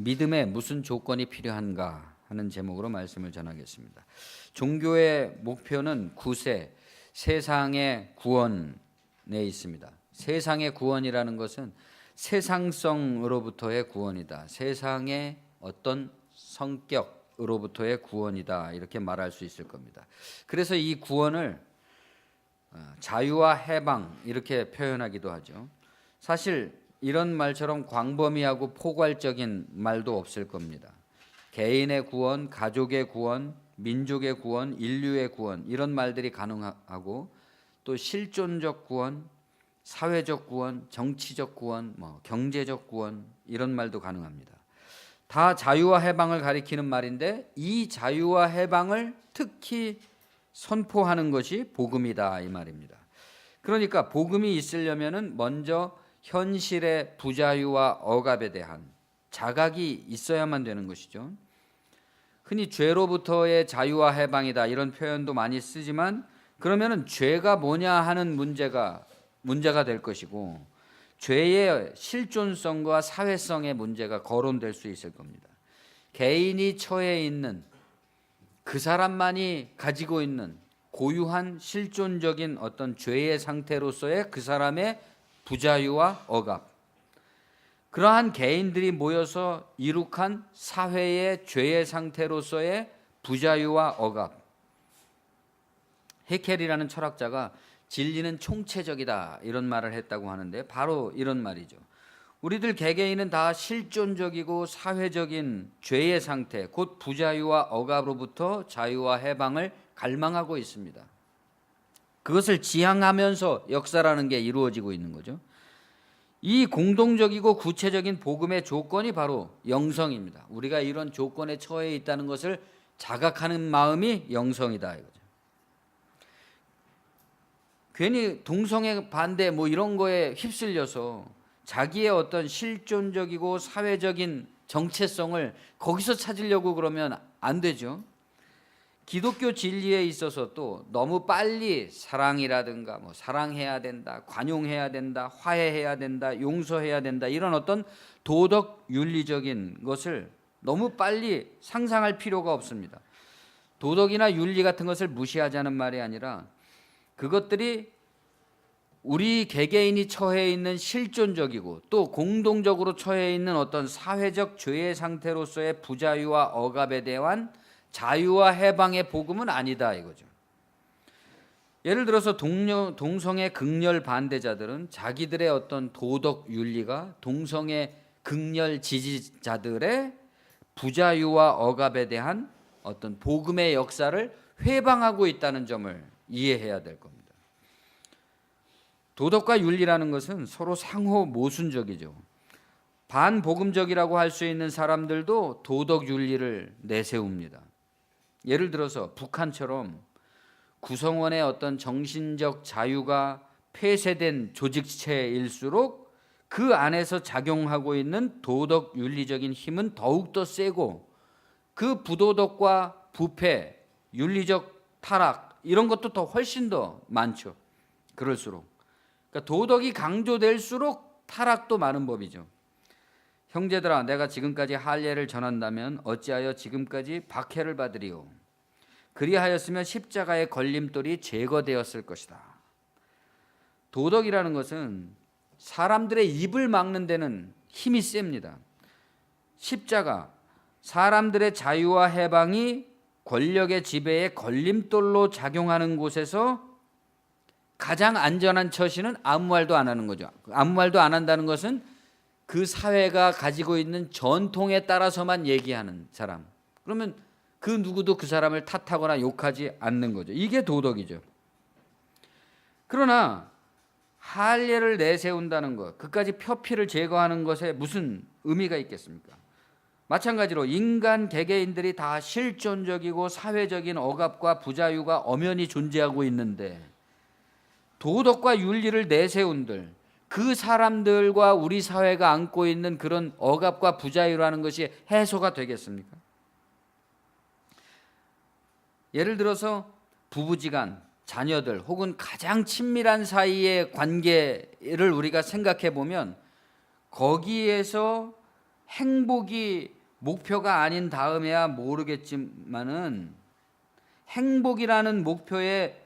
믿음에 무슨 조건이 필요한가 하는 제목으로 말씀을 전하겠습니다. 종교의 목표는 구세, 세상의 구원에 있습니다. 세상의 구원이라는 것은 세상성으로부터의 구원이다. 세상의 어떤 성격으로부터의 구원이다. 이렇게 말할 수 있을 겁니다. 그래서 이 구원을 자유와 해방 이렇게 표현하기도 하죠. 사실 이런 말처럼 광범위하고 포괄적인 말도 없을 겁니다. 개인의 구원, 가족의 구원, 민족의 구원, 인류의 구원 이런 말들이 가능하고 또 실존적 구원, 사회적 구원, 정치적 구원, 경제적 구원 이런 말도 가능합니다. 다 자유와 해방을 가리키는 말인데 이 자유와 해방을 특히 선포하는 것이 복음이다 이 말입니다. 그러니까 복음이 있으려면은 먼저 현실의 부자유와 억압에 대한 자각이 있어야만 되는 것이죠. 흔히 죄로부터의 자유와 해방이다 이런 표현도 많이 쓰지만 그러면은 죄가 뭐냐 하는 문제가 될 것이고 죄의 실존성과 사회성의 문제가 거론될 수 있을 겁니다. 개인이 처해 있는 그 사람만이 가지고 있는 고유한 실존적인 어떤 죄의 상태로서의 그 사람의 부자유와 억압, 그러한 개인들이 모여서 이룩한 사회의 죄의 상태로서의 부자유와 억압. 헤켈이라는 철학자가 진리는 총체적이다 이런 말을 했다고 하는데 바로 이런 말이죠. 우리들 개개인은 다 실존적이고 사회적인 죄의 상태, 곧 부자유와 억압으로부터 자유와 해방을 갈망하고 있습니다. 그것을 지향하면서 역사라는 게 이루어지고 있는 거죠. 이 공동적이고 구체적인 복음의 조건이 바로 영성입니다. 우리가 이런 조건에 처해 있다는 것을 자각하는 마음이 영성이다 이거죠. 괜히 동성애 반대 이런 거에 휩쓸려서 자기의 어떤 실존적이고 사회적인 정체성을 거기서 찾으려고 그러면 안 되죠. 기독교 진리에 있어서 또 너무 빨리 사랑이라든가 사랑해야 된다, 관용해야 된다, 화해해야 된다, 용서해야 된다 이런 어떤 도덕 윤리적인 것을 너무 빨리 상상할 필요가 없습니다. 도덕이나 윤리 같은 것을 무시하자는 말이 아니라 그것들이 우리 개개인이 처해 있는 실존적이고 또 공동적으로 처해 있는 어떤 사회적 죄의 상태로서의 부자유와 억압에 대한 자유와 해방의 복음은 아니다 이거죠. 예를 들어서 동성애 극렬 반대자들은 자기들의 어떤 도덕 윤리가 동성애 극렬 지지자들의 부자유와 억압에 대한 어떤 복음의 역사를 회방하고 있다는 점을 이해해야 될 겁니다. 도덕과 윤리라는 것은 서로 상호 모순적이죠. 반복음적이라고 할 수 있는 사람들도 도덕 윤리를 내세웁니다. 예를 들어서 북한처럼 구성원의 어떤 정신적 자유가 폐쇄된 조직체일수록 그 안에서 작용하고 있는 도덕 윤리적인 힘은 더욱더 세고 그 부도덕과 부패, 윤리적 타락 이런 것도 더 훨씬 더 많죠. 그럴수록 그러니까 도덕이 강조될수록 타락도 많은 법이죠. 형제들아 내가 지금까지 할례를 전한다면 어찌하여 지금까지 박해를 받으리요. 그리하였으면 십자가의 걸림돌이 제거되었을 것이다. 도덕이라는 것은 사람들의 입을 막는 데는 힘이 셉니다. 십자가, 사람들의 자유와 해방이 권력의 지배에 걸림돌로 작용하는 곳에서 가장 안전한 처신은 아무 말도 안 하는 거죠. 아무 말도 안 한다는 것은 그 사회가 가지고 있는 전통에 따라서만 얘기하는 사람. 그러면 그 누구도 그 사람을 탓하거나 욕하지 않는 거죠. 이게 도덕이죠. 그러나 할례를 내세운다는 것, 그까지 표피를 제거하는 것에 무슨 의미가 있겠습니까? 마찬가지로 인간 개개인들이 다 실존적이고 사회적인 억압과 부자유가 엄연히 존재하고 있는데 도덕과 윤리를 내세운들 그 사람들과 우리 사회가 안고 있는 그런 억압과 부자유라는 것이 해소가 되겠습니까? 예를 들어서 부부지간, 자녀들 혹은 가장 친밀한 사이의 관계를 우리가 생각해 보면 거기에서 행복이 목표가 아닌 다음에야 모르겠지만은 행복이라는 목표에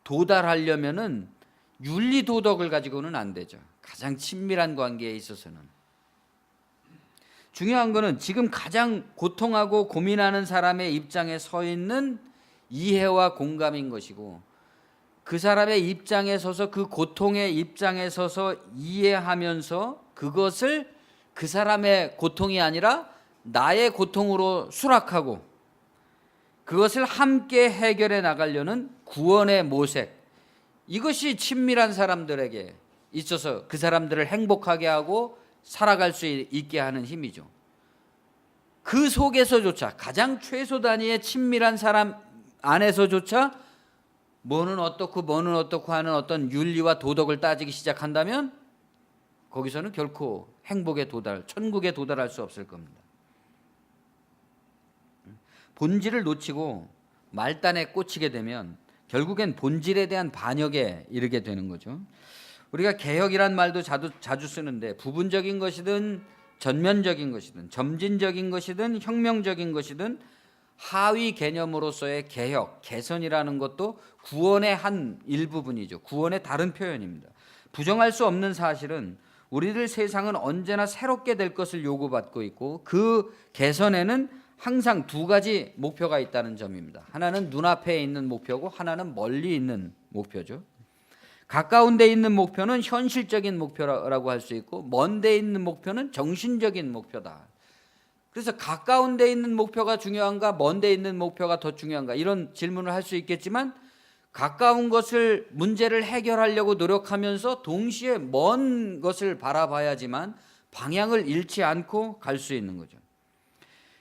도달하려면은 윤리 도덕을 가지고는 안 되죠. 가장 친밀한 관계에 있어서는. 중요한 거는 지금 가장 고통하고 고민하는 사람의 입장에 서 있는 이해와 공감인 것이고, 그 사람의 입장에 서서 그 고통의 입장에 서서 이해하면서 그것을 그 사람의 고통이 아니라 나의 고통으로 수락하고 그것을 함께 해결해 나가려는 구원의 모색, 이것이 친밀한 사람들에게 있어서 그 사람들을 행복하게 하고 살아갈 수 있게 하는 힘이죠. 그 속에서조차 가장 최소 단위의 친밀한 사람 안에서조차 뭐는 어떻고 하는 어떤 윤리와 도덕을 따지기 시작한다면 거기서는 결코 행복에 천국에 도달할 수 없을 겁니다. 본질을 놓치고 말단에 꽂히게 되면 결국엔 본질에 대한 반역에 이르게 되는 거죠. 우리가 개혁이란 말도 자주 쓰는데 부분적인 것이든 전면적인 것이든 점진적인 것이든 혁명적인 것이든 하위 개념으로서의 개혁, 개선이라는 것도 구원의 한 일부분이죠. 구원의 다른 표현입니다. 부정할 수 없는 사실은 우리들 세상은 언제나 새롭게 될 것을 요구받고 있고 그 개선에는 항상 두 가지 목표가 있다는 점입니다. 하나는 눈앞에 있는 목표고 하나는 멀리 있는 목표죠. 가까운 데 있는 목표는 현실적인 목표라고 할 수 있고 먼 데 있는 목표는 정신적인 목표다. 그래서 가까운 데 있는 목표가 중요한가 먼 데 있는 목표가 더 중요한가 이런 질문을 할 수 있겠지만 가까운 것을 문제를 해결하려고 노력하면서 동시에 먼 것을 바라봐야지만 방향을 잃지 않고 갈 수 있는 거죠.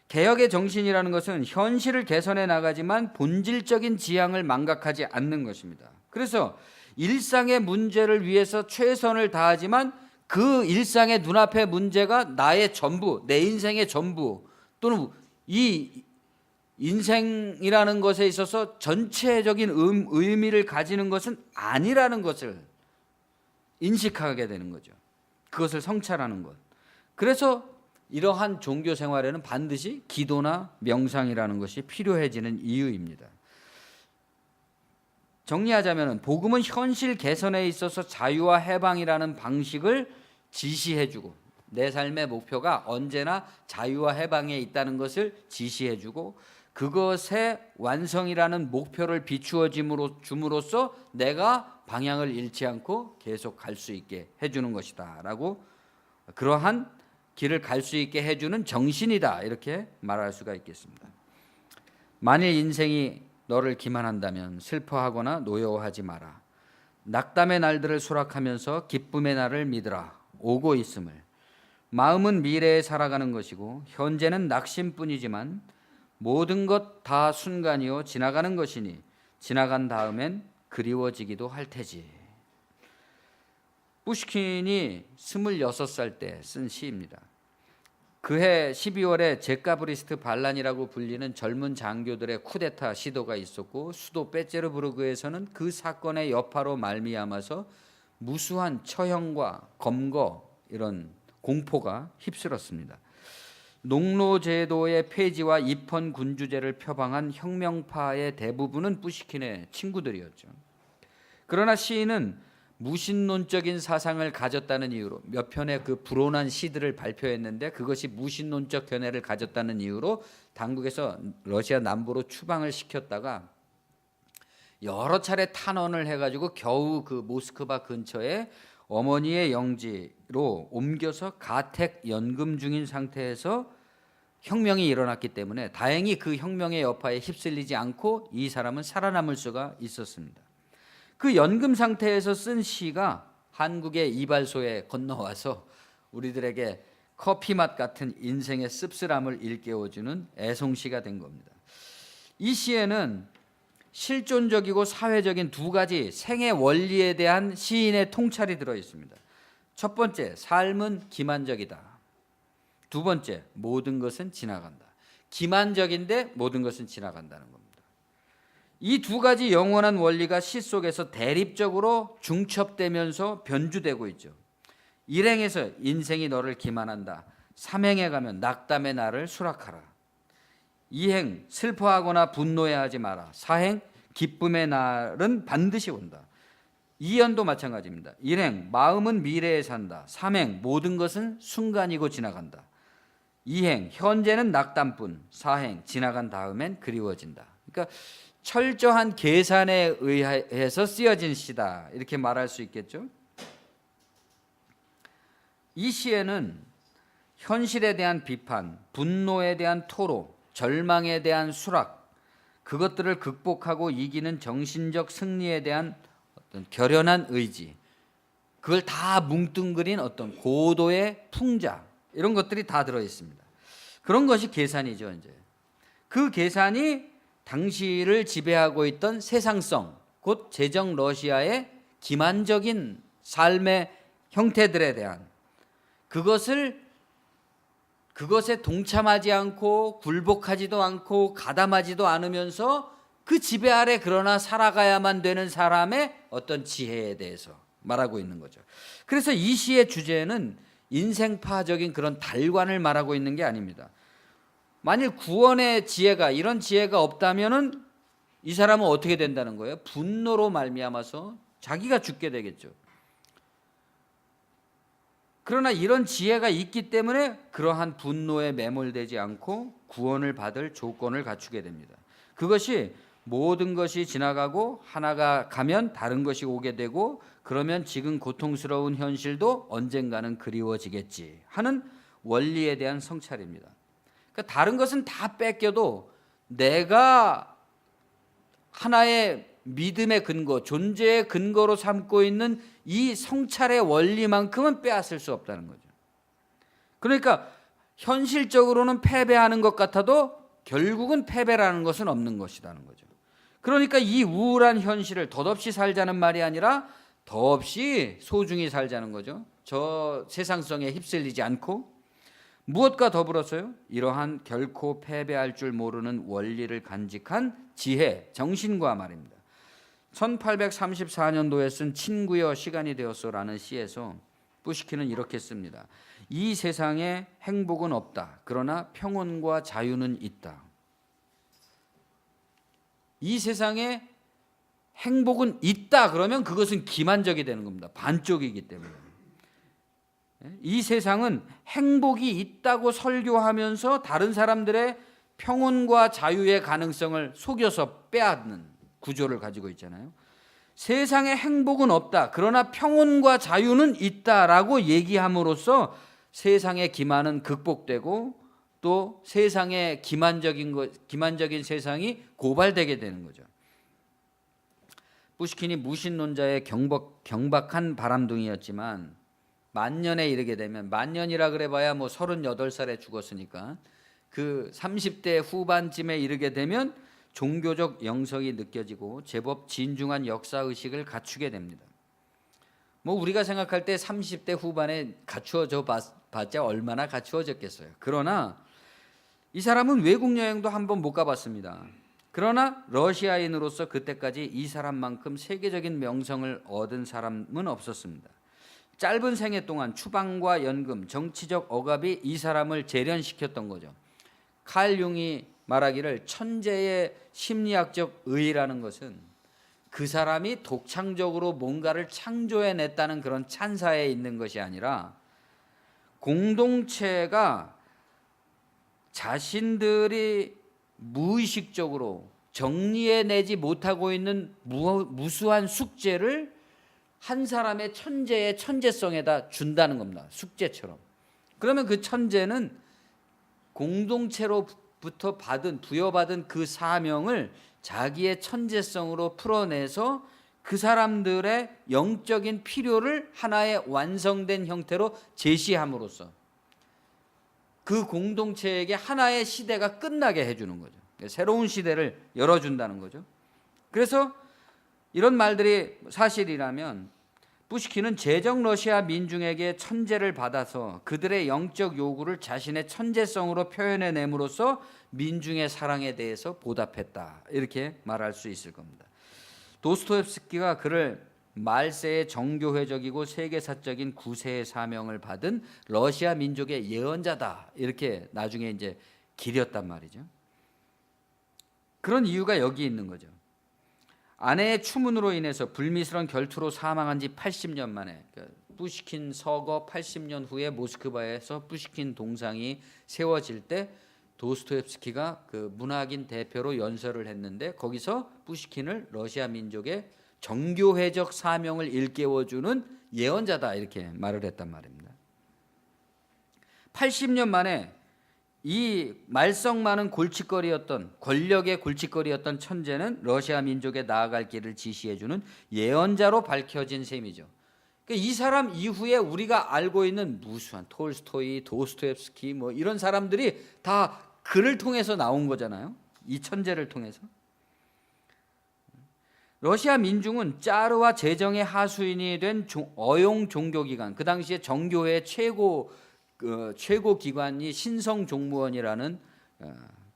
개혁의 정신이라는 것은 현실을 개선해 나가지만 본질적인 지향을 망각하지 않는 것입니다. 그래서 일상의 문제를 위해서 최선을 다하지만 그 일상의 눈앞의 문제가 나의 전부, 내 인생의 전부 또는 이 인생이라는 것에 있어서 전체적인 의미를 가지는 것은 아니라는 것을 인식하게 되는 거죠. 그것을 성찰하는 것. 그래서 이러한 종교 생활에는 반드시 기도나 명상이라는 것이 필요해지는 이유입니다. 정리하자면 복음은 현실 개선에 있어서 자유와 해방이라는 방식을 지시해주고 내 삶의 목표가 언제나 자유와 해방에 있다는 것을 지시해주고 그것의 완성이라는 목표를 비추어 줌으로써 내가 방향을 잃지 않고 계속 갈 수 있게 해주는 것이다 라고, 그러한 길을 갈 수 있게 해주는 정신이다 이렇게 말할 수가 있겠습니다. 만일 인생이 너를 기만한다면 슬퍼하거나 노여워하지 마라. 낙담의 날들을 수락하면서 기쁨의 날을 믿으라. 오고 있음을. 마음은 미래에 살아가는 것이고 현재는 낙심뿐이지만 모든 것 다 순간이요 지나가는 것이니 지나간 다음엔 그리워지기도 할 테지. 푸시킨이 26살 때 쓴 시입니다. 그해 12월에 제카브리스트 반란이라고 불리는 젊은 장교들의 쿠데타 시도가 있었고 수도 페테르부르크에서는 그 사건의 여파로 말미암아서 무수한 처형과 검거 이런 공포가 휩쓸었습니다. 농노제도의 폐지와 입헌 군주제를 표방한 혁명파의 대부분은 푸시킨의 친구들이었죠. 그러나 시인은 무신론적인 사상을 가졌다는 이유로 몇 편의 그 불온한 시들을 발표했는데 그것이 무신론적 견해를 가졌다는 이유로 당국에서 러시아 남부로 추방을 시켰다가 여러 차례 탄원을 해가지고 겨우 그 모스크바 근처에 어머니의 영지로 옮겨서 가택 연금 중인 상태에서 혁명이 일어났기 때문에 다행히 그 혁명의 여파에 휩쓸리지 않고 이 사람은 살아남을 수가 있었습니다. 그 연금 상태에서 쓴 시가 한국의 이발소에 건너와서 우리들에게 커피맛 같은 인생의 씁쓸함을 일깨워주는 애송시가 된 겁니다. 이 시에는 실존적이고 사회적인 두 가지 생의 원리에 대한 시인의 통찰이 들어 있습니다. 첫 번째, 삶은 기만적이다. 두 번째, 모든 것은 지나간다. 기만적인데 모든 것은 지나간다는 겁니다. 이 두 가지 영원한 원리가 시 속에서 대립적으로 중첩되면서 변주되고 있죠. 일행에서 인생이 너를 기만한다. 삼행에 가면 낙담의 날을 수락하라. 이행 슬퍼하거나 분노해하지 마라. 사행 기쁨의 날은 반드시 온다. 이연도 마찬가지입니다. 일행 마음은 미래에 산다. 삼행 모든 것은 순간이고 지나간다. 이행 현재는 낙담뿐. 사행 지나간 다음엔 그리워진다. 그러니까 철저한 계산에 의해서 쓰여진 시다, 이렇게 말할 수 있겠죠. 이 시에는 현실에 대한 비판, 분노에 대한 토로, 절망에 대한 수락, 그것들을 극복하고 이기는 정신적 승리에 대한 어떤 결연한 의지, 그걸 다 뭉뚱그린 어떤 고도의 풍자, 이런 것들이 다 들어 있습니다. 그런 것이 계산이죠. 이제 그 계산이 당시를 지배하고 있던 세상성, 곧 제정 러시아의 기만적인 삶의 형태들에 대한 그것에 동참하지 않고 굴복하지도 않고 가담하지도 않으면서 그 지배 아래 그러나 살아가야만 되는 사람의 어떤 지혜에 대해서 말하고 있는 거죠. 그래서 이 시의 주제는 인생파적인 그런 달관을 말하고 있는 게 아닙니다. 만일 구원의 지혜가, 이런 지혜가 없다면은 이 사람은 어떻게 된다는 거예요? 분노로 말미암아서 자기가 죽게 되겠죠. 그러나 이런 지혜가 있기 때문에 그러한 분노에 매몰되지 않고 구원을 받을 조건을 갖추게 됩니다. 그것이 모든 것이 지나가고 하나가 가면 다른 것이 오게 되고, 그러면 지금 고통스러운 현실도 언젠가는 그리워지겠지 하는 원리에 대한 성찰입니다. 그러니까 다른 것은 다 뺏겨도 내가 하나의 믿음의 근거, 존재의 근거로 삼고 있는 이 성찰의 원리만큼은 빼앗을 수 없다는 거죠. 그러니까 현실적으로는 패배하는 것 같아도 결국은 패배라는 것은 없는 것이라는 거죠. 그러니까 이 우울한 현실을 덧없이 살자는 말이 아니라 더없이 소중히 살자는 거죠. 저 세상성에 휩쓸리지 않고. 무엇과 더불어서요? 이러한 결코 패배할 줄 모르는 원리를 간직한 지혜, 정신과 말입니다. 1834년도에 쓴 친구여 시간이 되었소라는 시에서 뿌시킨은 이렇게 씁니다. 이 세상에 행복은 없다. 그러나 평온과 자유는 있다. 이 세상에 행복은 있다 그러면 그것은 기만적이 되는 겁니다. 반쪽이기 때문에. 이 세상은 행복이 있다고 설교하면서 다른 사람들의 평온과 자유의 가능성을 속여서 빼앗는 구조를 가지고 있잖아요. 세상에 행복은 없다. 그러나 평온과 자유는 있다라고 얘기함으로써 세상의 기만은 극복되고 또 세상의 기만적인 세상이 고발되게 되는 거죠. 뿌시킨이 무신론자의 경박한 바람둥이였지만 만년에 이르게 되면, 만년이라 그래봐야 뭐 38살에 죽었으니까 그 30대 후반쯤에 이르게 되면 종교적 영성이 느껴지고 제법 진중한 역사의식을 갖추게 됩니다. 뭐 우리가 생각할 때 30대 후반에 갖추어져 봤자 얼마나 갖추어졌겠어요. 그러나 이 사람은 외국 여행도 한번 못 가봤습니다. 그러나 러시아인으로서 그때까지 이 사람만큼 세계적인 명성을 얻은 사람은 없었습니다. 짧은 생애 동안 추방과 연금, 정치적 억압이 이 사람을 재련시켰던 거죠. 칼 융이 말하기를 천재의 심리학적 의의라는 것은 그 사람이 독창적으로 뭔가를 창조해냈다는 그런 찬사에 있는 것이 아니라 공동체가 자신들이 무의식적으로 정리해내지 못하고 있는 무수한 숙제를 한 사람의 천재의 천재성에다 준다는 겁니다. 숙제처럼. 그러면 그 천재는 공동체로부터 부여받은 그 사명을 자기의 천재성으로 풀어내서 그 사람들의 영적인 필요를 하나의 완성된 형태로 제시함으로써 그 공동체에게 하나의 시대가 끝나게 해주는 거죠. 새로운 시대를 열어준다는 거죠. 그래서 이런 말들이 사실이라면 뿌시킨은 제정 러시아 민중에게 천재를 받아서 그들의 영적 요구를 자신의 천재성으로 표현해냄으로써 민중의 사랑에 대해서 보답했다, 이렇게 말할 수 있을 겁니다. 도스토옙스키가 그를 말세의 정교회적이고 세계사적인 구세의 사명을 받은 러시아 민족의 예언자다. 이렇게 나중에 이제 기렸단 말이죠. 그런 이유가 여기 있는 거죠. 아내의 추문으로 인해서 불미스러운 결투로 사망한 지 80년 만에, 그러니까 푸시킨 서거 80년 후에 모스크바에서 푸시킨 동상이 세워질 때 도스토옙스키가 그 문학인 대표로 연설을 했는데, 거기서 푸시킨을 러시아 민족의 정교회적 사명을 일깨워주는 예언자다 이렇게 말을 했단 말입니다. 80년 만에 이 말썽 많은 골칫거리였던, 권력의 골칫거리였던 천재는 러시아 민족에 나아갈 길을 지시해주는 예언자로 밝혀진 셈이죠. 그러니까 이 사람 이후에 우리가 알고 있는 무수한 톨스토이, 도스토옙스키 뭐 이런 사람들이 다 그를 통해서 나온 거잖아요. 이 천재를 통해서. 러시아 민중은 짜르와 제정의 하수인이 된 어용 종교기관, 그 당시에 정교회 최고 기관이 신성종무원이라는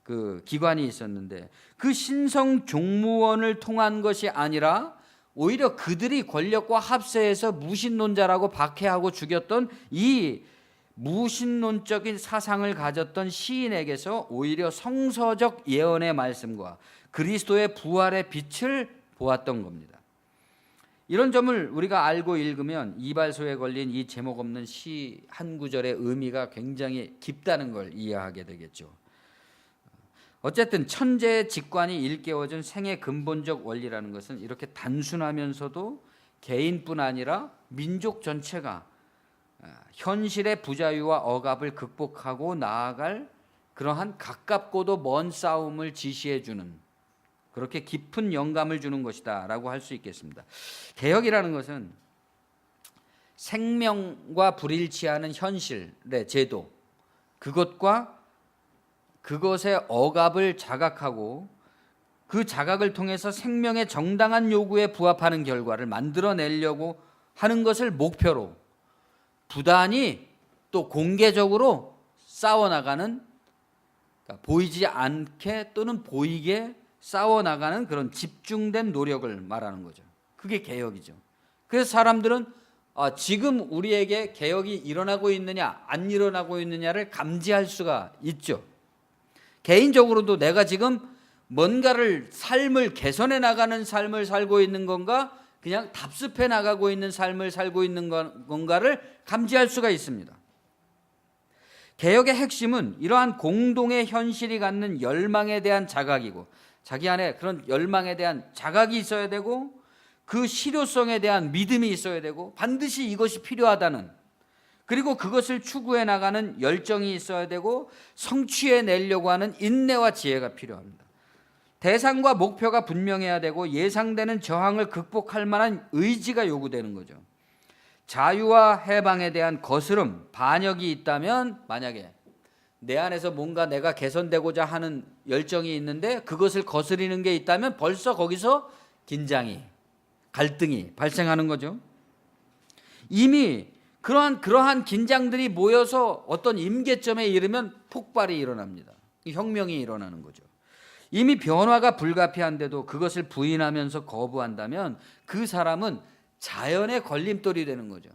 그 기관이 있었는데, 그 신성종무원을 통한 것이 아니라 오히려 그들이 권력과 합세해서 무신론자라고 박해하고 죽였던 이 무신론적인 사상을 가졌던 시인에게서 오히려 성서적 예언의 말씀과 그리스도의 부활의 빛을 보았던 겁니다. 이런 점을 우리가 알고 읽으면 이발소에 걸린 이 제목 없는 시 한 구절의 의미가 굉장히 깊다는 걸 이해하게 되겠죠. 어쨌든 천재의 직관이 일깨워준 생의 근본적 원리라는 것은 이렇게 단순하면서도 개인뿐 아니라 민족 전체가 현실의 부자유와 억압을 극복하고 나아갈 그러한 가깝고도 먼 싸움을 지시해주는, 그렇게 깊은 영감을 주는 것이다 라고 할 수 있겠습니다. 개혁이라는 것은 생명과 불일치하는 현실의 제도, 그것의 억압을 자각하고 그 자각을 통해서 생명의 정당한 요구에 부합하는 결과를 만들어내려고 하는 것을 목표로 부단히 또 공개적으로 싸워나가는, 그러니까 보이지 않게 또는 보이게 싸워나가는 그런 집중된 노력을 말하는 거죠. 그게 개혁이죠. 그래서 사람들은 지금 우리에게 개혁이 일어나고 있느냐 안 일어나고 있느냐를 감지할 수가 있죠. 개인적으로도 내가 지금 뭔가를 삶을 개선해 나가는 삶을 살고 있는 건가, 그냥 답습해 나가고 있는 삶을 살고 있는 건가를 감지할 수가 있습니다. 개혁의 핵심은 이러한 공동의 현실이 갖는 열망에 대한 자각이고, 자기 안에 그런 열망에 대한 자각이 있어야 되고, 그 실효성에 대한 믿음이 있어야 되고, 반드시 이것이 필요하다는, 그리고 그것을 추구해 나가는 열정이 있어야 되고, 성취해 내려고 하는 인내와 지혜가 필요합니다. 대상과 목표가 분명해야 되고, 예상되는 저항을 극복할 만한 의지가 요구되는 거죠. 자유와 해방에 대한 거스름, 반역이 있다면, 만약에 내 안에서 뭔가 내가 개선되고자 하는 열정이 있는데 그것을 거스리는 게 있다면 벌써 거기서 긴장이, 갈등이 발생하는 거죠. 이미 그러한 긴장들이 모여서 어떤 임계점에 이르면 폭발이 일어납니다. 혁명이 일어나는 거죠. 이미 변화가 불가피한데도 그것을 부인하면서 거부한다면 그 사람은 자연의 걸림돌이 되는 거죠.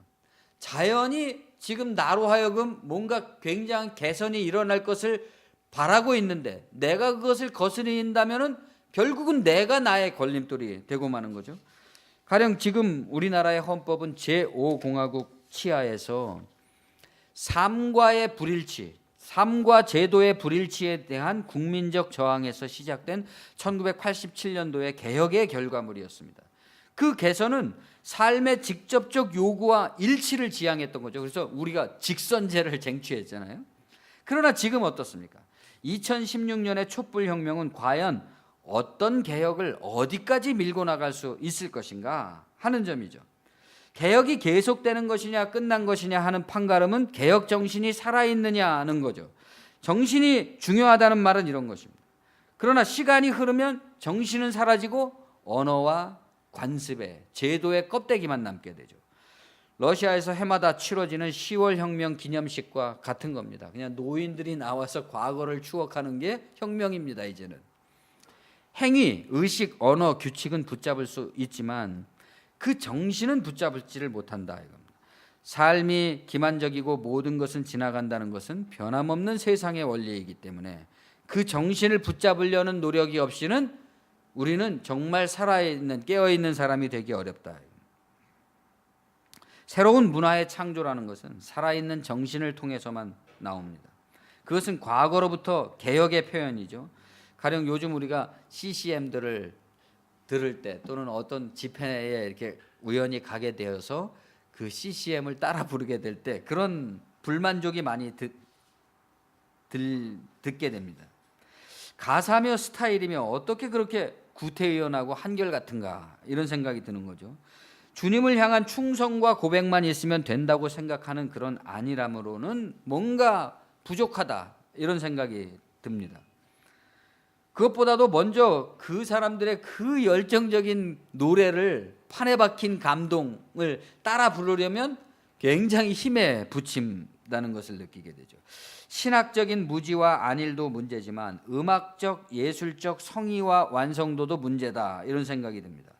자연이 지금 나로 하여금 뭔가 굉장한 개선이 일어날 것을 바라고 있는데 내가 그것을 거스린다면은 결국은 내가 나의 걸림돌이 되고 마는 거죠. 가령 지금 우리나라의 헌법은 제5공화국 치하에서 삶과의 불일치, 삶과 제도의 불일치에 대한 국민적 저항에서 시작된 1987년도의 개혁의 결과물이었습니다. 그 개선은 삶의 직접적 요구와 일치를 지향했던 거죠. 그래서 우리가 직선제를 쟁취했잖아요. 그러나 지금 어떻습니까? 2016년의 촛불혁명은 과연 어떤 개혁을 어디까지 밀고 나갈 수 있을 것인가 하는 점이죠. 개혁이 계속되는 것이냐 끝난 것이냐 하는 판가름은 개혁 정신이 살아있느냐 하는 거죠. 정신이 중요하다는 말은 이런 것입니다. 그러나 시간이 흐르면 정신은 사라지고 언어와 관습의 제도의 껍데기만 남게 되죠. 러시아에서 해마다 치러지는 10월 혁명 기념식과 같은 겁니다. 그냥 노인들이 나와서 과거를 추억하는 게 혁명입니다. 이제는 행위, 의식, 언어, 규칙은 붙잡을 수 있지만 그 정신은 붙잡지를 못한다 이겁니다. 삶이 기만적이고 모든 것은 지나간다는 것은 변함없는 세상의 원리이기 때문에 그 정신을 붙잡으려는 노력이 없이는 우리는 정말 살아있는 깨어있는 사람이 되기 어렵다. 새로운 문화의 창조라는 것은 살아있는 정신을 통해서만 나옵니다. 그것은 과거로부터 개혁의 표현이죠. 가령 요즘 우리가 CCM들을 들을 때 또는 어떤 집회에 이렇게 우연히 가게 되어서 그 CCM을 따라 부르게 될 때 그런 불만족이 많이 듣게 됩니다. 가사며 스타일이며 어떻게 그렇게 구태의연하고 한결같은가 이런 생각이 드는 거죠. 주님을 향한 충성과 고백만 있으면 된다고 생각하는 그런 안일함으로는 뭔가 부족하다 이런 생각이 듭니다. 그것보다도 먼저 그 사람들의 그 열정적인 노래를 판에 박힌 감동을 따라 부르려면 굉장히 힘에 부친다는 것을 느끼게 되죠. 신학적인 무지와 안일도 문제지만 음악적, 예술적 성의와 완성도도 문제다 이런 생각이 듭니다.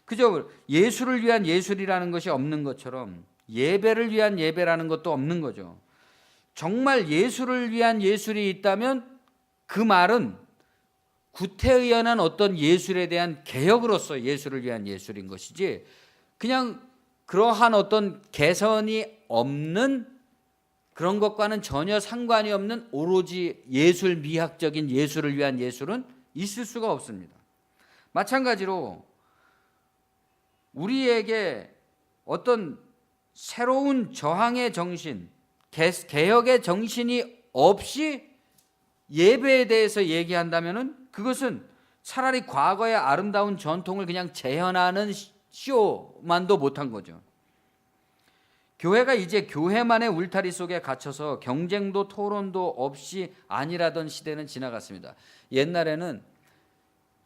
그저 예술을 위한 예술이라는 것이 없는 것처럼 예배를 위한 예배라는 것도 없는 거죠. 정말 예술을 위한 예술이 있다면 그 말은 구태의연한 어떤 예술에 대한 개혁으로서 예술을 위한 예술인 것이지 그냥 그러한 어떤 개선이 없는 그런 것과는 전혀 상관이 없는 오로지 예술 미학적인 예술을 위한 예술은 있을 수가 없습니다. 마찬가지로 우리에게 어떤 새로운 저항의 정신, 개혁의 정신이 없이 예배에 대해서 얘기한다면은 그것은 차라리 과거의 아름다운 전통을 그냥 재현하는 쇼만도 못한 거죠. 교회가 이제 교회만의 울타리 속에 갇혀서 경쟁도 토론도 없이 아니라던 시대는 지나갔습니다. 옛날에는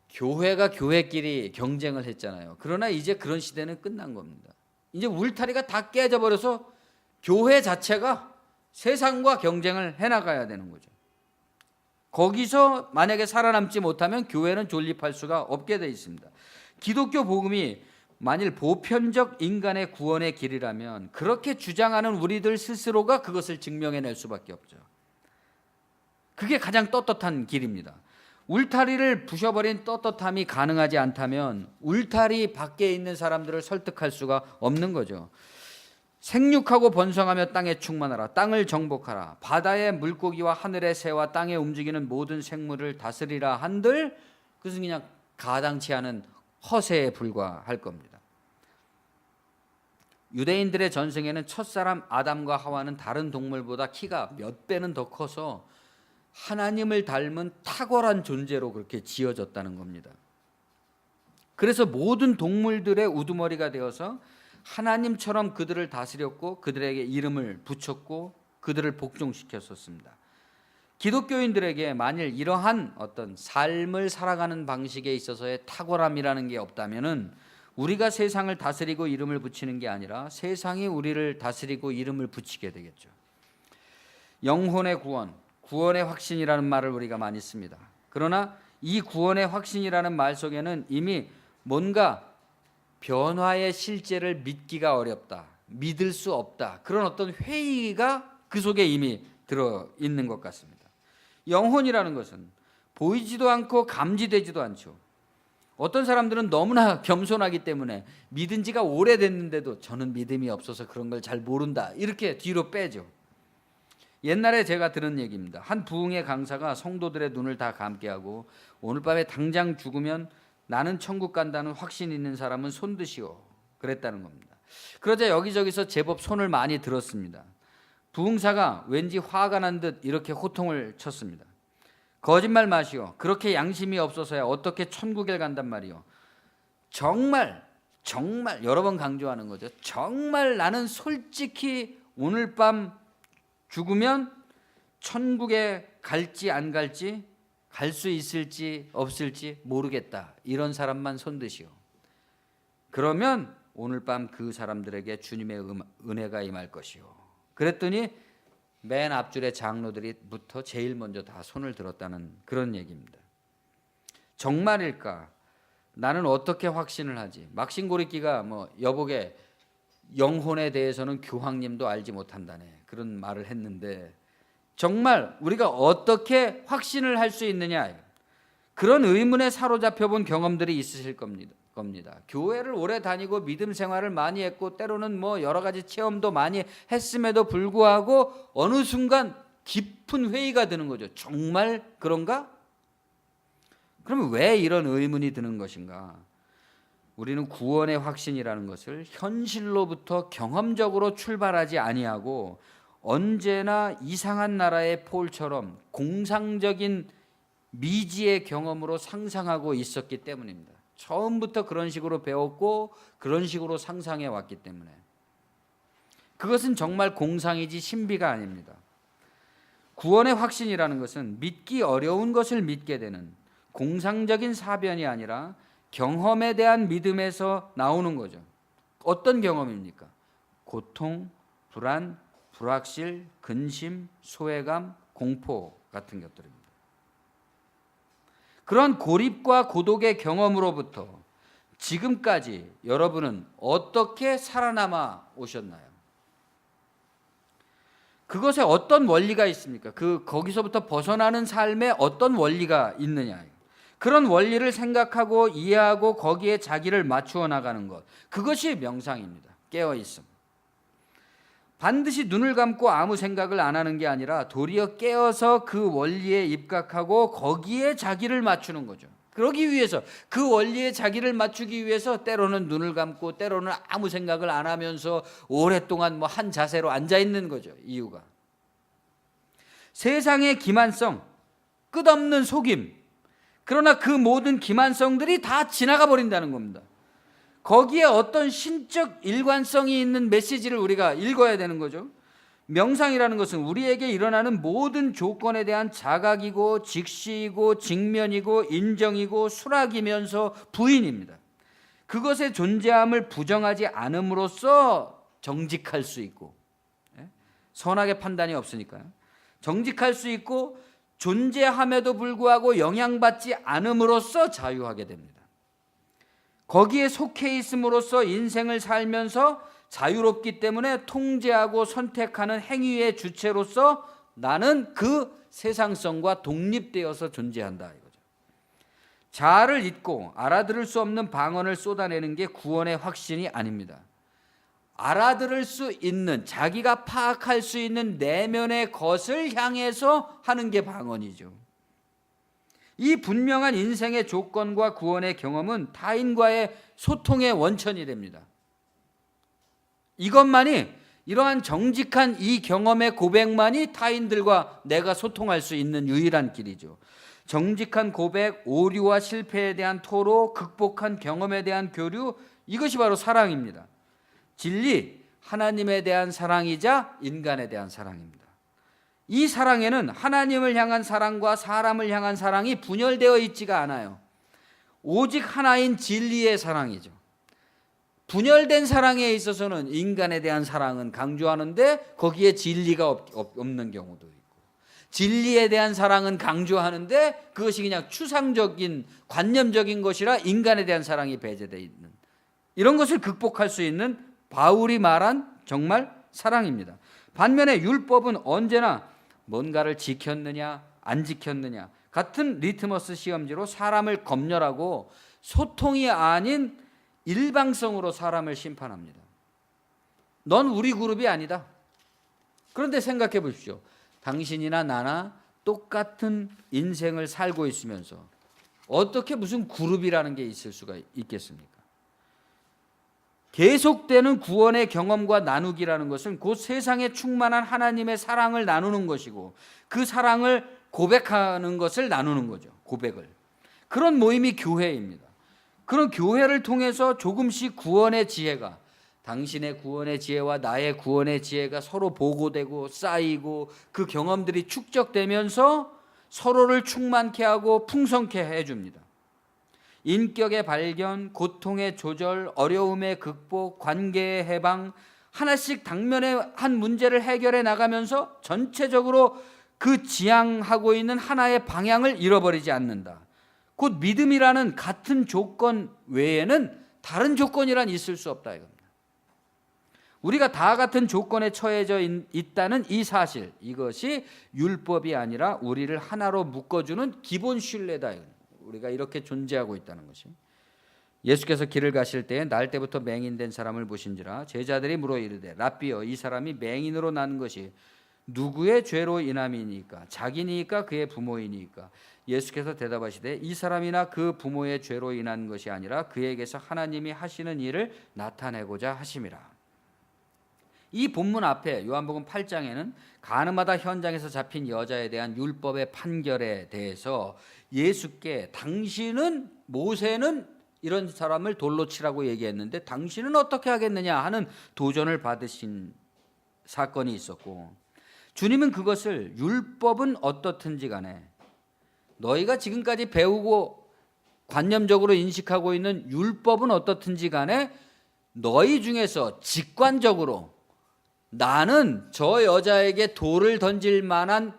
교회가 교회끼리 경쟁을 했잖아요. 그러나 이제 그런 시대는 끝난 겁니다. 이제 울타리가 다 깨져버려서 교회 자체가 세상과 경쟁을 해나가야 되는 거죠. 거기서 만약에 살아남지 못하면 교회는 존립할 수가 없게 돼 있습니다. 기독교 복음이 만일 보편적 인간의 구원의 길이라면 그렇게 주장하는 우리들 스스로가 그것을 증명해낼 수밖에 없죠. 그게 가장 떳떳한 길입니다. 울타리를 부셔버린 떳떳함이 가능하지 않다면 울타리 밖에 있는 사람들을 설득할 수가 없는 거죠. 생육하고 번성하며 땅에 충만하라. 땅을 정복하라. 바다의 물고기와 하늘의 새와 땅에 움직이는 모든 생물을 다스리라 한들 그것은 그냥 가당치 않은 허세에 불과할 겁니다. 유대인들의 전생에는 첫사람 아담과 하와는 다른 동물보다 키가 몇 배는 더 커서 하나님을 닮은 탁월한 존재로 그렇게 지어졌다는 겁니다. 그래서 모든 동물들의 우두머리가 되어서 하나님처럼 그들을 다스렸고 그들에게 이름을 붙였고 그들을 복종시켰었습니다. 기독교인들에게 만일 이러한 어떤 삶을 살아가는 방식에 있어서의 탁월함이라는 게 없다면은 우리가 세상을 다스리고 이름을 붙이는 게 아니라 세상이 우리를 다스리고 이름을 붙이게 되겠죠. 영혼의 구원, 구원의 확신이라는 말을 우리가 많이 씁니다. 그러나 이 구원의 확신이라는 말 속에는 이미 뭔가 변화의 실제를 믿기가 어렵다, 믿을 수 없다, 그런 어떤 회의가 그 속에 이미 들어있는 것 같습니다. 영혼이라는 것은 보이지도 않고 감지되지도 않죠. 어떤 사람들은 너무나 겸손하기 때문에 믿은 지가 오래됐는데도 저는 믿음이 없어서 그런 걸 잘 모른다 이렇게 뒤로 빼죠. 옛날에 제가 들은 얘기입니다. 한 부흥의 강사가 성도들의 눈을 다 감게 하고 오늘 밤에 당장 죽으면 나는 천국 간다는 확신 있는 사람은 손 드시오 그랬다는 겁니다. 그러자 여기저기서 제법 손을 많이 들었습니다. 부흥사가 왠지 화가 난 듯 이렇게 호통을 쳤습니다. 거짓말 마시오. 그렇게 양심이 없어서야 어떻게 천국에 간단 말이오. 정말 여러 번 강조하는 거죠. 정말 나는 솔직히 오늘 밤 죽으면 천국에 갈지 안 갈지, 갈 수 있을지 없을지 모르겠다. 이런 사람만 손드시오. 그러면 오늘 밤 그 사람들에게 주님의 은혜가 임할 것이오. 그랬더니 맨 앞줄의 장로들이부터 제일 먼저 다 손을 들었다는 그런 얘기입니다. 정말일까? 나는 어떻게 확신을 하지? 막신고리끼가 뭐 여복의 영혼에 대해서는 교황님도 알지 못한다네, 그런 말을 했는데, 정말 우리가 어떻게 확신을 할 수 있느냐, 그런 의문에 사로잡혀 본 경험들이 있으실 겁니다. 교회를 오래 다니고 믿음 생활을 많이 했고 때로는 뭐 여러 가지 체험도 많이 했음에도 불구하고 어느 순간 깊은 회의가 드는 거죠. 정말 그런가? 그러면 왜 이런 의문이 드는 것인가? 우리는 구원의 확신이라는 것을 현실로부터 경험적으로 출발하지 아니하고 언제나 이상한 나라의 폴처럼 공상적인 미지의 경험으로 상상하고 있었기 때문입니다. 처음부터 그런 식으로 배웠고 그런 식으로 상상해 왔기 때문에. 그것은 정말 공상이지 신비가 아닙니다. 구원의 확신이라는 것은 믿기 어려운 것을 믿게 되는 공상적인 사변이 아니라 경험에 대한 믿음에서 나오는 거죠. 어떤 경험입니까? 고통, 불안, 불확실, 근심, 소외감, 공포 같은 것들입니다. 그런 고립과 고독의 경험으로부터 지금까지 여러분은 어떻게 살아남아 오셨나요? 그것에 어떤 원리가 있습니까? 거기서부터 벗어나는 삶에 어떤 원리가 있느냐? 그런 원리를 생각하고 이해하고 거기에 자기를 맞추어 나가는 것, 그것이 명상입니다. 깨어 있음. 반드시 눈을 감고 아무 생각을 안 하는 게 아니라 도리어 깨어서 그 원리에 입각하고 거기에 자기를 맞추는 거죠. 그러기 위해서, 그 원리에 자기를 맞추기 위해서 때로는 눈을 감고 때로는 아무 생각을 안 하면서 오랫동안 뭐 한 자세로 앉아 있는 거죠. 이유가 세상의 기만성, 끝없는 속임, 그러나 그 모든 기만성들이 다 지나가 버린다는 겁니다. 거기에 어떤 신적 일관성이 있는 메시지를 우리가 읽어야 되는 거죠. 명상이라는 것은 우리에게 일어나는 모든 조건에 대한 자각이고 직시이고 직면이고 인정이고 수락이면서 부인입니다. 그것의 존재함을 부정하지 않음으로써 정직할 수 있고, 선악의 판단이 없으니까요. 정직할 수 있고 존재함에도 불구하고 영향받지 않음으로써 자유하게 됩니다. 거기에 속해 있음으로써 인생을 살면서 자유롭기 때문에 통제하고 선택하는 행위의 주체로서 나는 그 세상성과 독립되어서 존재한다 이거죠. 자아를 잊고 알아들을 수 없는 방언을 쏟아내는 게 구원의 확신이 아닙니다. 알아들을 수 있는, 자기가 파악할 수 있는 내면의 것을 향해서 하는 게 방언이죠. 이 분명한 인생의 조건과 구원의 경험은 타인과의 소통의 원천이 됩니다. 이것만이, 이러한 정직한 이 경험의 고백만이 타인들과 내가 소통할 수 있는 유일한 길이죠. 정직한 고백, 오류와 실패에 대한 토로, 극복한 경험에 대한 교류, 이것이 바로 사랑입니다. 진리, 하나님에 대한 사랑이자 인간에 대한 사랑입니다. 이 사랑에는 하나님을 향한 사랑과 사람을 향한 사랑이 분열되어 있지가 않아요. 오직 하나인 진리의 사랑이죠. 분열된 사랑에 있어서는 인간에 대한 사랑은 강조하는데 거기에 진리가 없는 경우도 있고, 진리에 대한 사랑은 강조하는데 그것이 그냥 추상적인 관념적인 것이라 인간에 대한 사랑이 배제되어 있는, 이런 것을 극복할 수 있는 바울이 말한 정말 사랑입니다. 반면에 율법은 언제나 뭔가를 지켰느냐 안 지켰느냐 같은 리트머스 시험지로 사람을 검열하고 소통이 아닌 일방성으로 사람을 심판합니다. 넌 우리 그룹이 아니다. 그런데 생각해 보십시오. 당신이나 나나 똑같은 인생을 살고 있으면서 어떻게 무슨 그룹이라는 게 있을 수가 있겠습니까? 계속되는 구원의 경험과 나누기라는 것은 곧 세상에 충만한 하나님의 사랑을 나누는 것이고 그 사랑을 고백하는 것을 나누는 거죠. 고백을. 그런 모임이 교회입니다. 그런 교회를 통해서 조금씩 구원의 지혜가, 당신의 구원의 지혜와 나의 구원의 지혜가 서로 보고되고 쌓이고 그 경험들이 축적되면서 서로를 충만케 하고 풍성케 해줍니다. 인격의 발견, 고통의 조절, 어려움의 극복, 관계의 해방, 하나씩 당면의 한 문제를 해결해 나가면서 전체적으로 그 지향하고 있는 하나의 방향을 잃어버리지 않는다. 곧 믿음이라는 같은 조건 외에는 다른 조건이란 있을 수 없다 이겁니다. 우리가 다 같은 조건에 처해져 있다는 이 사실, 이것이 율법이 아니라 우리를 하나로 묶어주는 기본 신뢰다. 우리가 이렇게 존재하고 있다는 것이. 예수께서 길을 가실 때에 날 때부터 맹인된 사람을 보신지라. 제자들이 물어 이르되 랍비여, 이 사람이 맹인으로 난 것이 누구의 죄로 인함이니까? 자기니까 그의 부모이니까? 예수께서 대답하시되 이 사람이나 그 부모의 죄로 인한 것이 아니라 그에게서 하나님이 하시는 일을 나타내고자 하심이라. 이 본문 앞에 요한복음 8장에는 가늠하다 현장에서 잡힌 여자에 대한 율법의 판결에 대해서 예수께 당신은, 모세는 이런 사람을 돌로 치라고 얘기했는데 당신은 어떻게 하겠느냐 하는 도전을 받으신 사건이 있었고, 주님은 그것을 율법은 어떻든지 간에 너희가 지금까지 배우고 관념적으로 인식하고 있는 율법은 어떻든지 간에 너희 중에서 직관적으로 나는 저 여자에게 돌을 던질 만한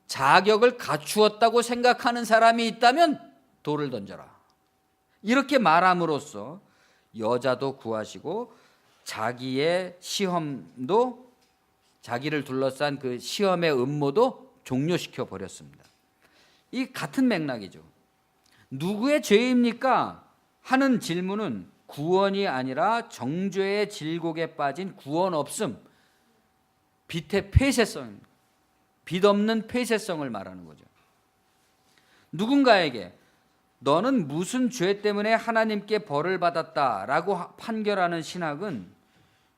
자격을 갖추었다고 생각하는 사람이 있다면 돌을 던져라. 이렇게 말함으로써 여자도 구하시고 자기의 시험도, 자기를 둘러싼 그 시험의 음모도 종료시켜 버렸습니다. 이 같은 맥락이죠. 누구의 죄입니까? 하는 질문은 구원이 아니라 정죄의 질곡에 빠진 구원 없음, 빛의 폐쇄성, 빛 없는 폐쇄성을 말하는 거죠. 누군가에게 너는 무슨 죄 때문에 하나님께 벌을 받았다라고 판결하는 신학은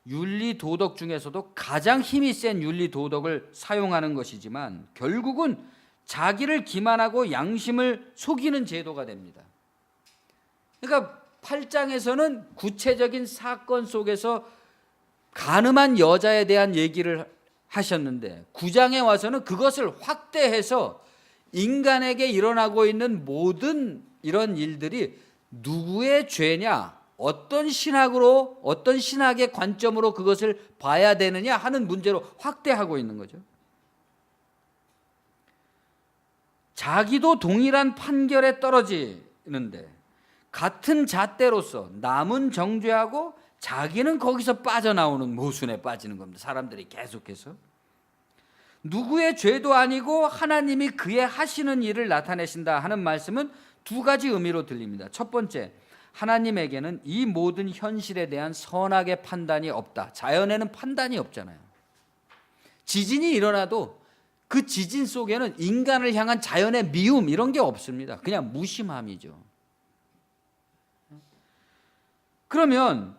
윤리 도덕 중에서도 가장 힘이 센 윤리 도덕을 사용하는 것이지만 결국은 자기를 기만하고 양심을 속이는 제도가 됩니다. 그러니까 8장에서는 구체적인 사건 속에서 가늠한 여자에 대한 얘기를 하셨는데 9장에 와서는 그것을 확대해서 인간에게 일어나고 있는 모든 이런 일들이 누구의 죄냐, 어떤 신학으로, 어떤 신학의 관점으로 그것을 봐야 되느냐 하는 문제로 확대하고 있는 거죠. 자기도 동일한 판결에 떨어지는데 같은 잣대로서 남은 정죄하고 자기는 거기서 빠져나오는 모순에 빠지는 겁니다. 사람들이 계속해서. 누구의 죄도 아니고 하나님이 그의 하시는 일을 나타내신다 하는 말씀은 두 가지 의미로 들립니다. 첫 번째, 하나님에게는 이 모든 현실에 대한 선악의 판단이 없다. 자연에는 판단이 없잖아요. 지진이 일어나도 그 지진 속에는 인간을 향한 자연의 미움 이런 게 없습니다. 그냥 무심함이죠. 그러면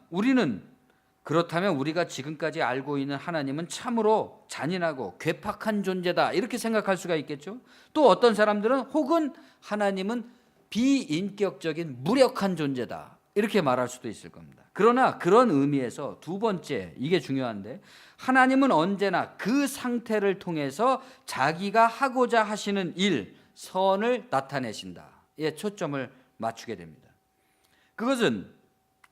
그렇다면 우리가 지금까지 알고 있는 하나님은 참으로 잔인하고 괴팍한 존재다 이렇게 생각할 수가 있겠죠. 또 어떤 사람들은 혹은 하나님은 비인격적인 무력한 존재다 이렇게 말할 수도 있을 겁니다. 그러나 그런 의미에서 두 번째, 이게 중요한데, 하나님은 언제나 그 상태를 통해서 자기가 하고자 하시는 일, 선을 나타내신다에 초점을 맞추게 됩니다. 그것은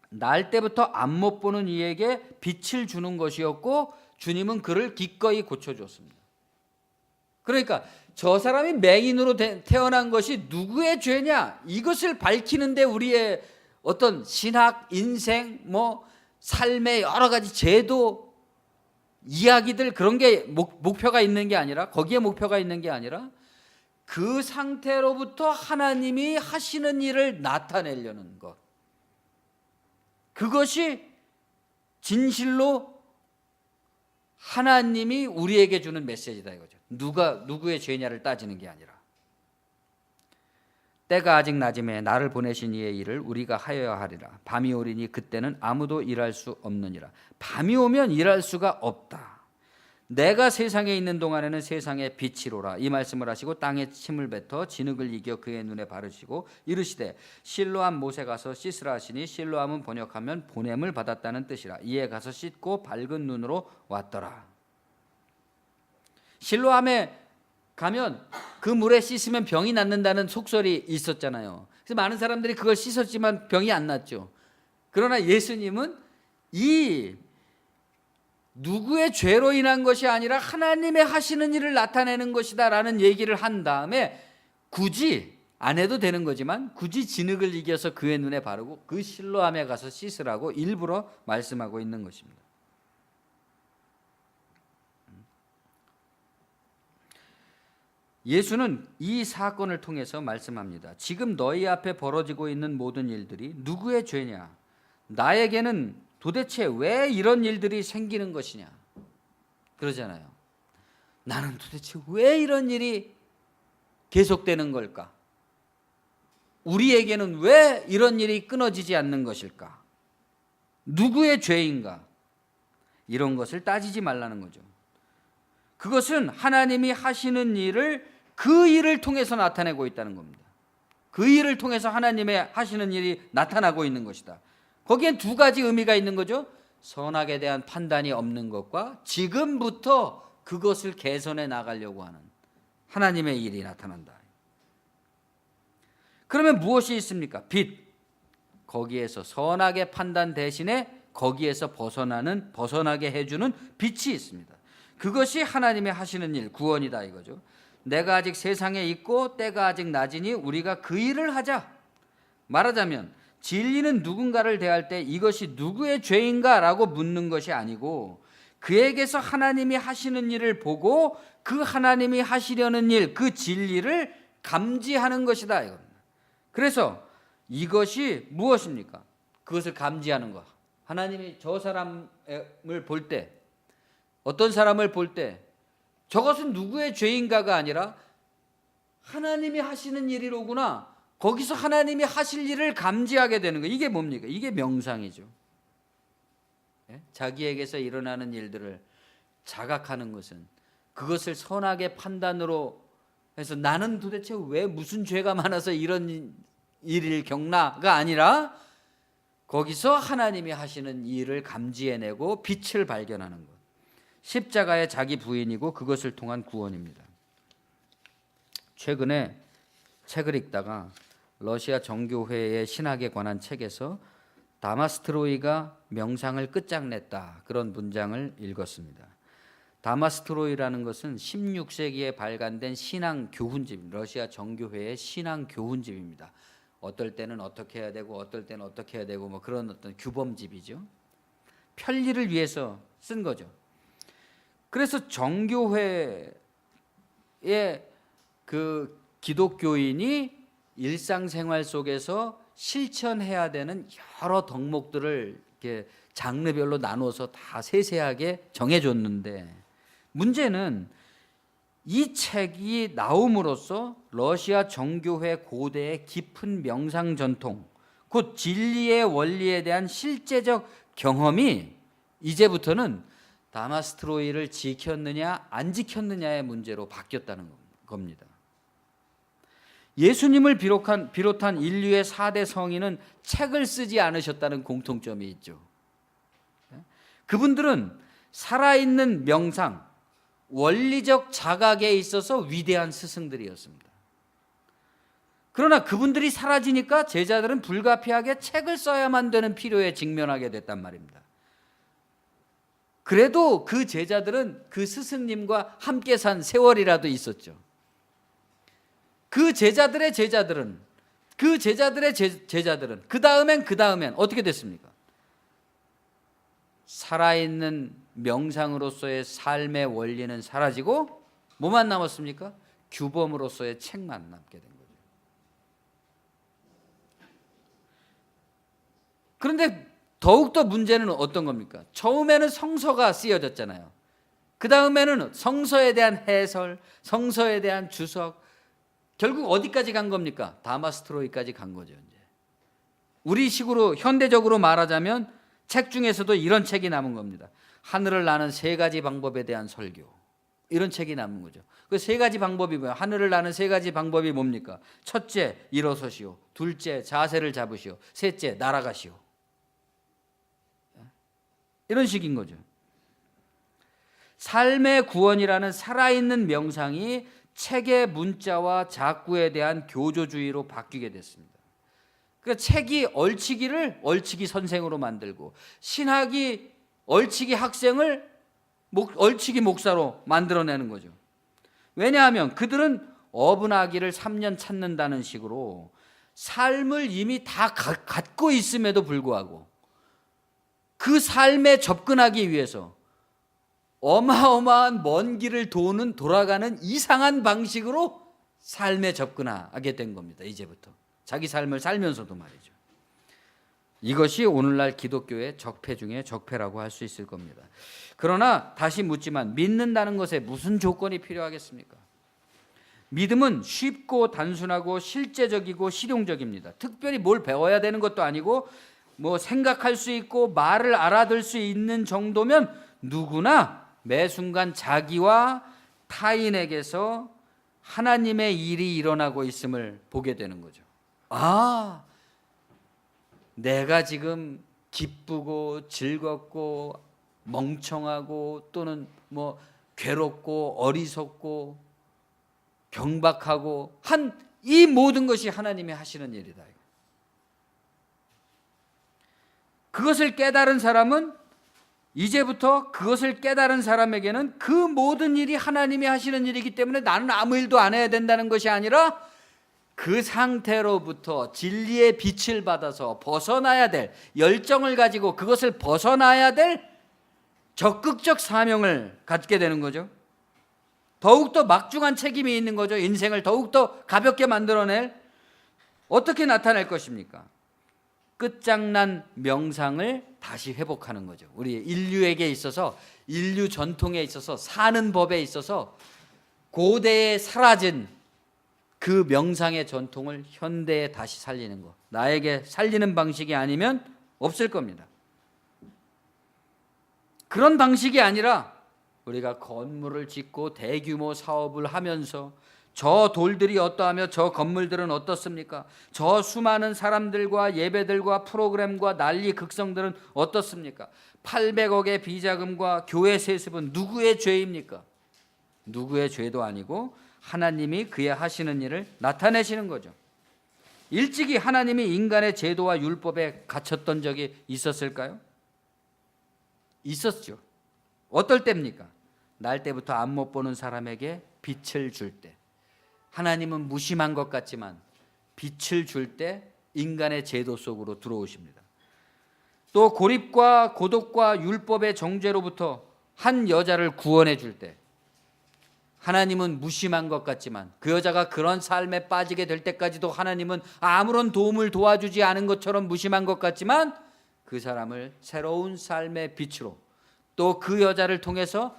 날 때부터 안 못 보는 이에게 빛을 주는 것이었고 주님은 그를 기꺼이 고쳐주었습니다. 그러니까 저 사람이 맹인으로 태어난 것이 누구의 죄냐, 이것을 밝히는데 우리의 어떤 신학, 인생, 삶의 여러 가지 제도, 이야기들 그런 게 목표가 있는 게 아니라, 거기에 목표가 있는 게 아니라 그 상태로부터 하나님이 하시는 일을 나타내려는 것, 그것이 진실로 하나님이 우리에게 주는 메시지다 이거죠. 누구의 죄냐를 따지는 게 아니라. 때가 아직 낮음에 나를 보내신 이의 일을 우리가 하여야 하리라. 밤이 오리니 그때는 아무도 일할 수 없느니라. 밤이 오면 일할 수가 없다. 내가 세상에 있는 동안에는 세상의 빛이로라. 이 말씀을 하시고 땅에 침을 뱉어 진흙을 이겨 그의 눈에 바르시고 이르시되 실로암 못에 가서 씻으라 하시니, 실로암은 번역하면 보냄을 받았다는 뜻이라. 이에 가서 씻고 밝은 눈으로 왔더라. 실로암에 가면 그 물에 씻으면 병이 낫는다는 속설이 있었잖아요. 그래서 많은 사람들이 그걸 씻었지만 병이 안 낫죠. 그러나 예수님은 이 누구의 죄로 인한 것이 아니라 하나님의 하시는 일을 나타내는 것이다 라는 얘기를 한 다음에 굳이 안 해도 되는 거지만 굳이 진흙을 이겨서 그의 눈에 바르고 그 실로암에 가서 씻으라고 일부러 말씀하고 있는 것입니다. 예수는 이 사건을 통해서 말씀합니다. 지금 너희 앞에 벌어지고 있는 모든 일들이 누구의 죄냐? 나에게는 도대체 왜 이런 일들이 생기는 것이냐? 그러잖아요. 나는 도대체 왜 이런 일이 계속되는 걸까? 우리에게는 왜 이런 일이 끊어지지 않는 것일까? 누구의 죄인가? 이런 것을 따지지 말라는 거죠. 그것은 하나님이 하시는 일을 그 일을 통해서 나타내고 있다는 겁니다. 그 일을 통해서 하나님의 하시는 일이 나타나고 있는 것이다. 거기엔 두 가지 의미가 있는 거죠. 선악에 대한 판단이 없는 것과 지금부터 그것을 개선해 나가려고 하는 하나님의 일이 나타난다. 그러면 무엇이 있습니까? 빛. 거기에서 선악의 판단 대신에 거기에서 벗어나게 해주는 빛이 있습니다. 그것이 하나님이 하시는 일, 구원이다 이거죠. 내가 아직 세상에 있고 때가 아직 낮으니 우리가 그 일을 하자. 말하자면 진리는 누군가를 대할 때 이것이 누구의 죄인가라고 묻는 것이 아니고 그에게서 하나님이 하시는 일을 보고 그 하나님이 하시려는 일, 그 진리를 감지하는 것이다 이겁니다. 그래서 이것이 무엇입니까? 그것을 감지하는 것. 하나님이 저 사람을 볼 때, 어떤 사람을 볼 때 저것은 누구의 죄인가가 아니라 하나님이 하시는 일이로구나. 거기서 하나님이 하실 일을 감지하게 되는 거예요. 이게 뭡니까? 이게 명상이죠. 자기에게서 일어나는 일들을 자각하는 것은 그것을 선악의 판단으로 해서 나는 도대체 왜 무슨 죄가 많아서 이런 일을 겪나가 아니라 거기서 하나님이 하시는 일을 감지해내고 빛을 발견하는 것. 십자가의 자기 부인이고 그것을 통한 구원입니다. 최근에 책을 읽다가 러시아 정교회의 신학에 관한 책에서 다마스트로이가 명상을 끝장냈다 그런 문장을 읽었습니다. 다마스트로이라는 것은 16세기에 발간된 신앙 교훈집, 러시아 정교회의 신앙 교훈집입니다. 어떨 때는 어떻게 해야 되고 어떨 때는 어떻게 해야 되고 뭐 그런 어떤 규범집이죠. 편리를 위해서 쓴 거죠. 그래서 정교회의 그 기독교인이 일상생활 속에서 실천해야 되는 여러 덕목들을 이렇게 장르별로 나눠서 다 세세하게 정해줬는데 문제는 이 책이 나옴으로써 러시아 정교회 고대의 깊은 명상 전통, 곧 진리의 원리에 대한 실제적 경험이 이제부터는 다마스트로이를 지켰느냐 안 지켰느냐의 문제로 바뀌었다는 겁니다. 예수님을 비롯한 인류의 4대 성인은 책을 쓰지 않으셨다는 공통점이 있죠. 그분들은 살아있는 명상, 원리적 자각에 있어서 위대한 스승들이었습니다. 그러나 그분들이 사라지니까 제자들은 불가피하게 책을 써야만 되는 필요에 직면하게 됐단 말입니다. 그래도 그 제자들은 그 스승님과 함께 산 세월이라도 있었죠. 그 제자들의 제자들은 그 다음엔 어떻게 됐습니까? 살아있는 명상으로서의 삶의 원리는 사라지고 뭐만 남았습니까? 규범으로서의 책만 남게 된 거죠. 그런데 더욱더 문제는 어떤 겁니까? 처음에는 성서가 쓰여졌잖아요. 그 다음에는 성서에 대한 해설, 성서에 대한 주석, 결국 어디까지 간 겁니까? 다마스트로이까지 간 거죠. 이제 우리 식으로 현대적으로 말하자면 책 중에서도 이런 책이 남은 겁니다. 하늘을 나는 3가지 방법에 대한 설교, 이런 책이 남은 거죠. 그 3가지 방법이 뭐예요? 하늘을 나는 3가지 방법이 뭡니까? 첫째, 일어서시오. 둘째, 자세를 잡으시오. 셋째, 날아가시오. 이런 식인 거죠. 삶의 구원이라는 살아있는 명상이 책의 문자와 작구에 대한 교조주의로 바뀌게 됐습니다. 그러니까 책이 얼치기를 얼치기 선생으로 만들고 신학이 얼치기 학생을 얼치기 목사로 만들어내는 거죠. 왜냐하면 그들은 어분아기를 3년 찾는다는 식으로 삶을 이미 다 갖고 있음에도 불구하고 그 삶에 접근하기 위해서 어마어마한 먼 길을 돌아가는 이상한 방식으로 삶에 접근하게 된 겁니다. 이제부터 자기 삶을 살면서도 말이죠. 이것이 오늘날 기독교의 적폐 중에 적폐라고 할 수 있을 겁니다. 그러나 다시 묻지만 믿는다는 것에 무슨 조건이 필요하겠습니까? 믿음은 쉽고 단순하고 실제적이고 실용적입니다. 특별히 뭘 배워야 되는 것도 아니고 뭐 생각할 수 있고 말을 알아들 수 있는 정도면 누구나 매 순간 자기와 타인에게서 하나님의 일이 일어나고 있음을 보게 되는 거죠. 아, 내가 지금 기쁘고 즐겁고 멍청하고 또는 뭐 괴롭고 어리석고 경박하고 한 이 모든 것이 하나님이 하시는 일이다. 그것을 깨달은 사람은 이제부터 그것을 깨달은 사람에게는 그 모든 일이 하나님이 하시는 일이기 때문에 나는 아무 일도 안 해야 된다는 것이 아니라 그 상태로부터 진리의 빛을 받아서 벗어나야 될 열정을 가지고 그것을 벗어나야 될 적극적 사명을 갖게 되는 거죠. 더욱더 막중한 책임이 있는 거죠. 인생을 더욱더 가볍게 만들어낼 어떻게 나타낼 것입니까? 끝장난 명상을 다시 회복하는 거죠. 우리 인류에게 있어서 인류 전통에 있어서 사는 법에 있어서 고대에 사라진 그 명상의 전통을 현대에 다시 살리는 것. 나에게 살리는 방식이 아니면 없을 겁니다. 그런 방식이 아니라 우리가 건물을 짓고 대규모 사업을 하면서 저 돌들이 어떠하며 저 건물들은 어떻습니까? 저 수많은 사람들과 예배들과 프로그램과 난리 극성들은 어떻습니까? 800억의 비자금과 교회 세습은 누구의 죄입니까? 누구의 죄도 아니고 하나님이 그의 하시는 일을 나타내시는 거죠. 일찍이 하나님이 인간의 제도와 율법에 갇혔던 적이 있었을까요? 있었죠. 어떨 때입니까? 날 때부터 안 못 보는 사람에게 빛을 줄 때. 하나님은 무심한 것 같지만 빛을 줄 때 인간의 제도 속으로 들어오십니다. 또 고립과 고독과 율법의 정죄로부터 한 여자를 구원해 줄 때 하나님은 무심한 것 같지만 그 여자가 그런 삶에 빠지게 될 때까지도 하나님은 아무런 도움을 도와주지 않은 것처럼 무심한 것 같지만 그 사람을 새로운 삶의 빛으로 또 그 여자를 통해서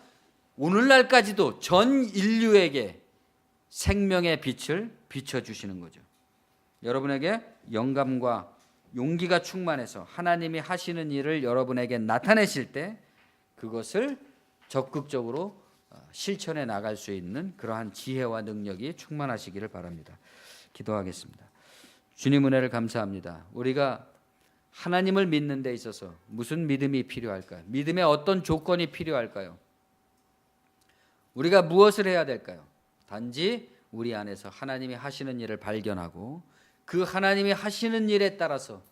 오늘날까지도 전 인류에게 생명의 빛을 비춰주시는 거죠. 여러분에게 영감과 용기가 충만해서 하나님이 하시는 일을 여러분에게 나타내실 때 그것을 적극적으로 실천해 나갈 수 있는 그러한 지혜와 능력이 충만하시기를 바랍니다. 기도하겠습니다. 주님 은혜를 감사합니다. 우리가 하나님을 믿는 데 있어서 무슨 믿음이 필요할까요? 믿음의 어떤 조건이 필요할까요? 우리가 무엇을 해야 될까요? 단지 우리 안에서 하나님이 하시는 일을 발견하고 그 하나님이 하시는 일에 따라서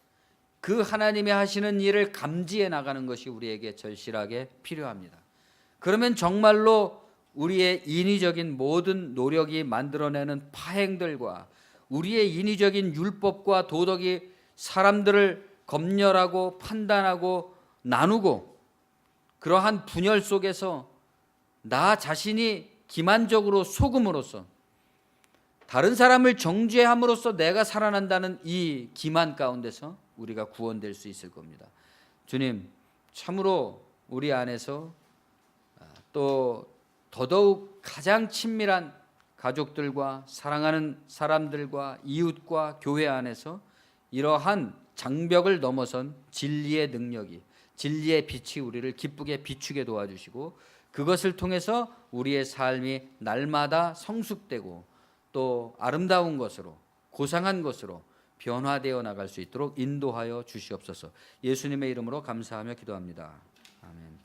그 하나님이 하시는 일을 감지해 나가는 것이 우리에게 절실하게 필요합니다. 그러면 정말로 우리의 인위적인 모든 노력이 만들어내는 파행들과 우리의 인위적인 율법과 도덕이 사람들을 검열하고 판단하고 나누고 그러한 분열 속에서 나 자신이 기만적으로 속음으로써 다른 사람을 정죄함으로써 내가 살아난다는 이 기만 가운데서 우리가 구원될 수 있을 겁니다. 주님, 참으로 우리 안에서 또 더더욱 가장 친밀한 가족들과 사랑하는 사람들과 이웃과 교회 안에서 이러한 장벽을 넘어선 진리의 능력이, 진리의 빛이 우리를 기쁘게 비추게 도와주시고 그것을 통해서 우리의 삶이 날마다 성숙되고 또 아름다운 것으로, 고상한 것으로 변화되어 나갈 수 있도록 인도하여 주시옵소서. 예수님의 이름으로 감사하며 기도합니다. 아멘.